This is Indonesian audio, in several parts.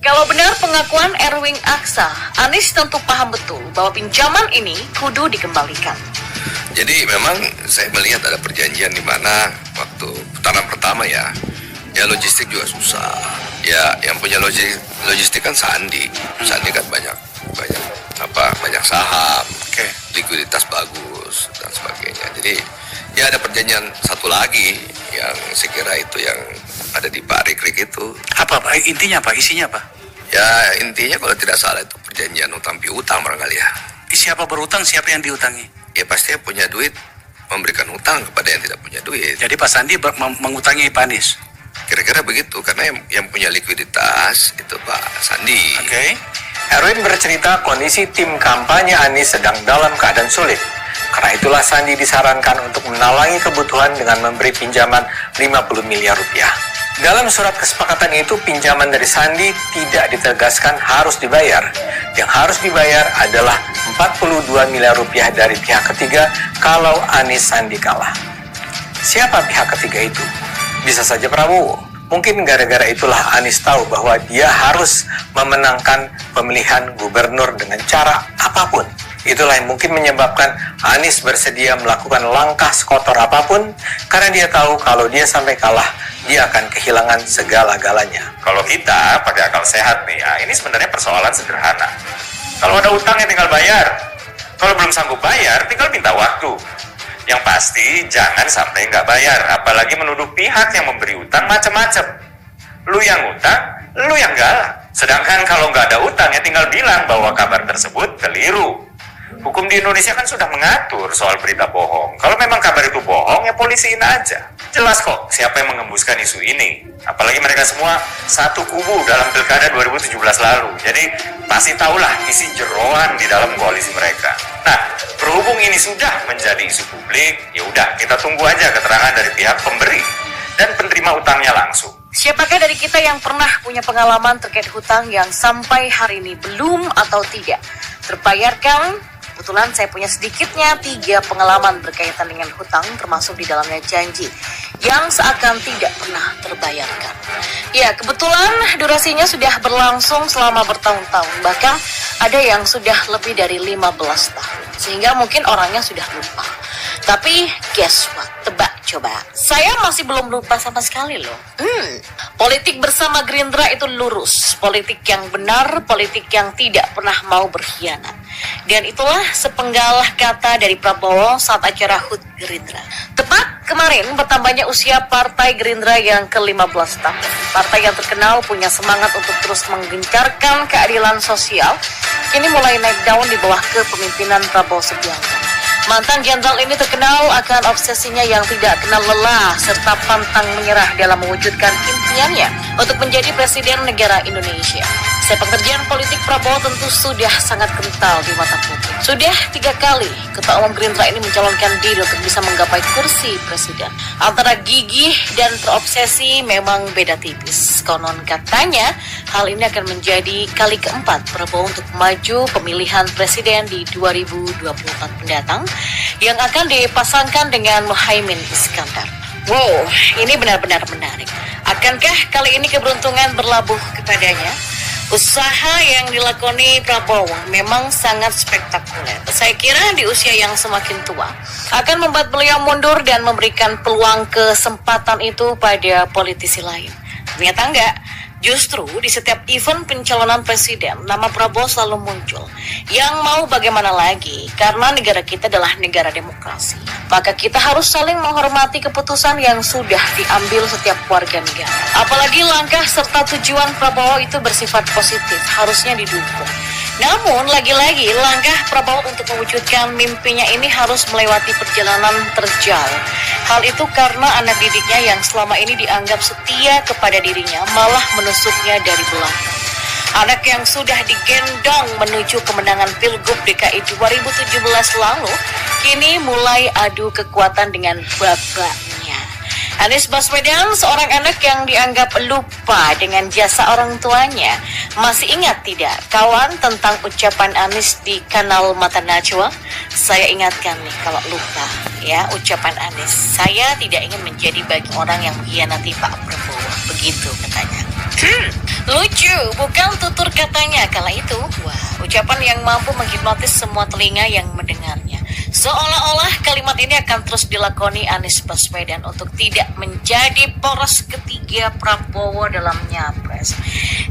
Kalau benar pengakuan Erwin Aksa, Anies tentu paham betul bahwa pinjaman ini kudu dikembalikan. Jadi memang saya melihat ada perjanjian di mana waktu putaran pertama ya logistik juga susah. Ya yang punya logistik kan Sandi kan banyak saham, likuiditas bagus dan sebagainya. Jadi ya ada perjanjian satu lagi yang saya kira itu yang ada di Pak Rikrik itu. Apa Pak? Intinya apa? Isinya apa? Ya intinya kalau tidak salah itu perjanjian utang piutang barangkali ya. Siapa berutang, siapa yang diutangi? Ya pasti yang punya duit memberikan hutang kepada yang tidak punya duit. Jadi Pak Sandi mengutangi Pak Anies? Kira-kira begitu, karena yang punya likuiditas itu Pak Sandi. Oke. Erwin bercerita kondisi tim kampanye Anies sedang dalam keadaan sulit. Karena itulah Sandi disarankan untuk menalangi kebutuhan dengan memberi pinjaman 50 miliar rupiah. Dalam surat kesepakatan itu, pinjaman dari Sandi tidak ditegaskan harus dibayar. Yang harus dibayar adalah 42 miliar rupiah dari pihak ketiga kalau Anies Sandi kalah. Siapa pihak ketiga itu? Bisa saja Prabowo. Mungkin gara-gara itulah Anies tahu bahwa dia harus memenangkan pemilihan gubernur dengan cara apapun. Itulah yang mungkin menyebabkan Anies bersedia melakukan langkah sekotor apapun karena dia tahu kalau dia sampai kalah, dia akan kehilangan segala-galanya. Kalau kita pakai akal sehat nih, ya ini sebenarnya persoalan sederhana. Kalau ada utang ya tinggal bayar. Kalau belum sanggup bayar, tinggal minta waktu. Yang pasti jangan sampai nggak bayar, apalagi menuduh pihak yang memberi utang macam-macam. Lu yang utang, lu yang galak. Sedangkan kalau nggak ada utang ya tinggal bilang bahwa kabar tersebut keliru. Hukum di Indonesia kan sudah mengatur soal berita bohong. Kalau memang kabar itu bohong, ya polisiin aja. Jelas kok siapa yang mengembuskan isu ini. Apalagi mereka semua satu kubu dalam pilkada 2017 lalu. Jadi pasti tahulah isi jeroan di dalam koalisi mereka. Nah, berhubung ini sudah menjadi isu publik, ya udah kita tunggu aja keterangan dari pihak pemberi dan penerima utangnya langsung. Siapakah dari kita yang pernah punya pengalaman terkait hutang yang sampai hari ini belum atau tidak terbayarkan? Kebetulan saya punya sedikitnya 3 pengalaman berkaitan dengan hutang, termasuk di dalamnya janji yang seakan tidak pernah terbayarkan. Ya, kebetulan durasinya sudah berlangsung selama bertahun-tahun, bahkan ada yang sudah lebih dari 15 tahun, sehingga mungkin orangnya sudah lupa. Tapi guess what? Tebak coba. Saya masih belum lupa sama sekali loh. Politik bersama Gerindra itu lurus. Politik yang benar, politik yang tidak pernah mau berkhianat. Dan itulah sepenggal kata dari Prabowo saat acara HUT Gerindra. Tepat kemarin bertambahnya usia Partai Gerindra yang ke-15 tahun. Partai yang terkenal punya semangat untuk terus menggencarkan keadilan sosial, kini mulai naik daun di bawah kepemimpinan Prabowo Subianto. Mantan jenderal ini terkenal akan obsesinya yang tidak kenal lelah serta pantang menyerah dalam mewujudkan impiannya untuk menjadi presiden negara Indonesia. Sepak terjang politik Prabowo tentu sudah sangat kental di mata publik. Sudah 3 kali Ketua Umum Gerindra ini mencalonkan diri untuk bisa menggapai kursi presiden. Antara gigih dan terobsesi memang beda tipis. Konon katanya hal ini akan menjadi kali keempat Prabowo untuk maju pemilihan presiden di 2024 mendatang yang akan dipasangkan dengan Muhaimin Iskandar. Wow, ini benar-benar menarik. Akankah kali ini keberuntungan berlabuh kepadanya? Usaha yang dilakoni Prabowo memang sangat spektakuler. Saya kira di usia yang semakin tua akan membuat beliau mundur dan memberikan peluang kesempatan itu pada politisi lain. Ternyata enggak. Justru di setiap event pencalonan presiden, nama Prabowo selalu muncul. Yang mau bagaimana lagi? Karena negara kita adalah negara demokrasi. Maka kita harus saling menghormati keputusan yang sudah diambil setiap warga negara. Apalagi langkah serta tujuan Prabowo itu bersifat positif, harusnya didukung. Namun, lagi-lagi langkah Prabowo untuk mewujudkan mimpinya ini harus melewati perjalanan terjal. Hal itu karena anak didiknya yang selama ini dianggap setia kepada dirinya malah menusuknya dari belakang. Anak yang sudah digendong menuju kemenangan Pilgub DKI 2017 lalu, kini mulai adu kekuatan dengan bapaknya. Anies Baswedan, seorang anak yang dianggap lupa dengan jasa orang tuanya. Masih ingat tidak, kawan, tentang ucapan Anies di kanal Mata Najwa? Saya ingatkan nih kalau lupa, ya, ucapan Anies. Saya tidak ingin menjadi bagi orang yang mengkhianati Pak Prabowo. Begitu katanya. Lucu, bukan tutur katanya kala itu. Wah, ucapan yang mampu menghipnotis semua telinga yang mendengarnya. Seolah-olah kalimat ini akan terus dilakoni Anies Baswedan untuk tidak menjadi poros ketiga Prabowo dalam Nyapres.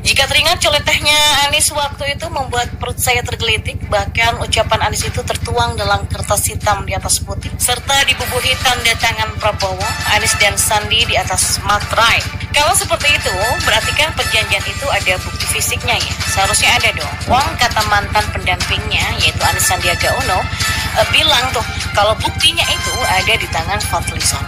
Jika teringat celotehnya Anies waktu itu membuat perut saya tergelitik, bahkan ucapan Anies itu tertuang dalam kertas hitam di atas putih, serta dibubuhi tanda tangan Prabowo, Anies dan Sandi di atas materai. Kalau seperti itu, berarti kan perjanjian itu ada bukti fisiknya ya? Seharusnya ada dong. Wong kata mantan pendampingnya, yaitu Anies Sandiaga Uno, bilang tuh kalau buktinya itu ada di tangan Fadlizon.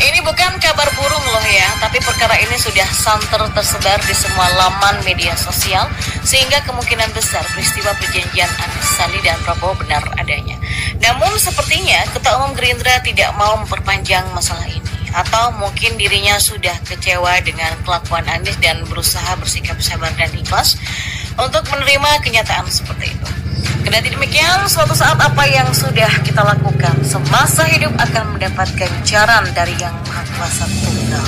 Ini bukan kabar burung loh ya, tapi perkara ini sudah santer tersebar di semua laman media sosial, sehingga kemungkinan besar peristiwa perjanjian Anies, Sandi, dan Prabowo benar adanya. Namun sepertinya Ketua Umum Gerindra tidak mau memperpanjang masalah ini, atau mungkin dirinya sudah kecewa dengan kelakuan Anies dan berusaha bersikap sabar dan ikhlas untuk menerima kenyataan seperti itu. Kendati demikian, suatu saat apa yang sudah kita lakukan semasa hidup akan mendapat ganjaran dari Yang Maha Kuasa Tunggal.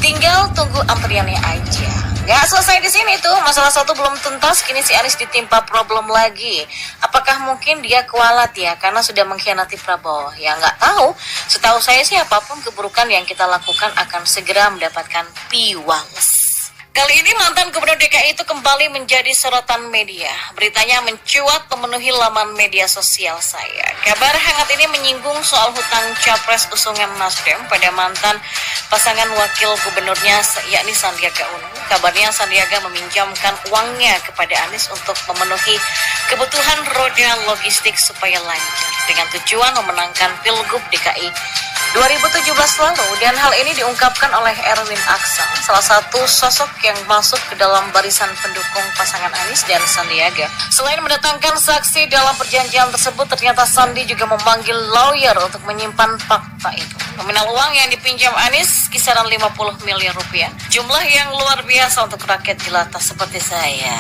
Tinggal tunggu antriannya aja. Gak selesai di sini tuh, masalah satu belum tuntas, kini si Anies ditimpa problem lagi. Apakah mungkin dia kualat ya, karena sudah mengkhianati Prabowo? Ya nggak tahu. Setahu saya sih apapun keburukan yang kita lakukan akan segera mendapatkan piwales. Kali ini mantan Gubernur DKI itu kembali menjadi sorotan media. Beritanya mencuat memenuhi laman media sosial saya. Kabar hangat ini menyinggung soal hutang capres usungan Nasdem pada mantan pasangan wakil gubernurnya yakni Sandiaga Uno. Kabarnya Sandiaga meminjamkan uangnya kepada Anies untuk memenuhi kebutuhan roda logistik supaya lancar dengan tujuan memenangkan Pilgub DKI 2017 lalu, dan hal ini diungkapkan oleh Erwin Aksa, salah satu sosok yang masuk ke dalam barisan pendukung pasangan Anies dan Sandiaga. Selain mendatangkan saksi dalam perjanjian tersebut, ternyata Sandi juga memanggil lawyer untuk menyimpan fakta itu. Nominal uang yang dipinjam Anies kisaran 50 miliar rupiah, jumlah yang luar biasa untuk rakyat jelata seperti saya.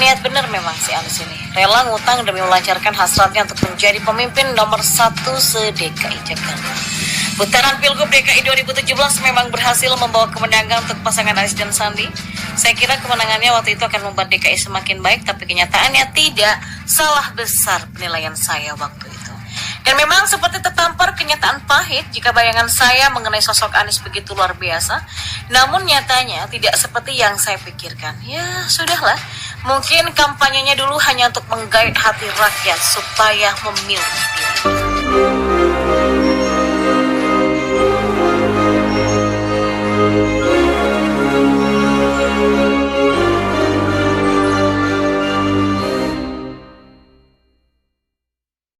Niat benar memang si Anies ini, rela ngutang demi melancarkan hasratnya untuk menjadi pemimpin nomor 1 se-DKI Jakarta. Putaran Pilgub DKI 2017 memang berhasil membawa kemenangan untuk pasangan Anies dan Sandi. Saya kira kemenangannya waktu itu akan membuat DKI semakin baik, tapi kenyataannya tidak. Salah besar penilaian saya waktu itu. Dan memang seperti tertampar kenyataan pahit jika bayangan saya mengenai sosok Anies begitu luar biasa. Namun nyatanya tidak seperti yang saya pikirkan. Ya sudahlah, mungkin kampanyenya dulu hanya untuk menggait hati rakyat supaya memilih dia.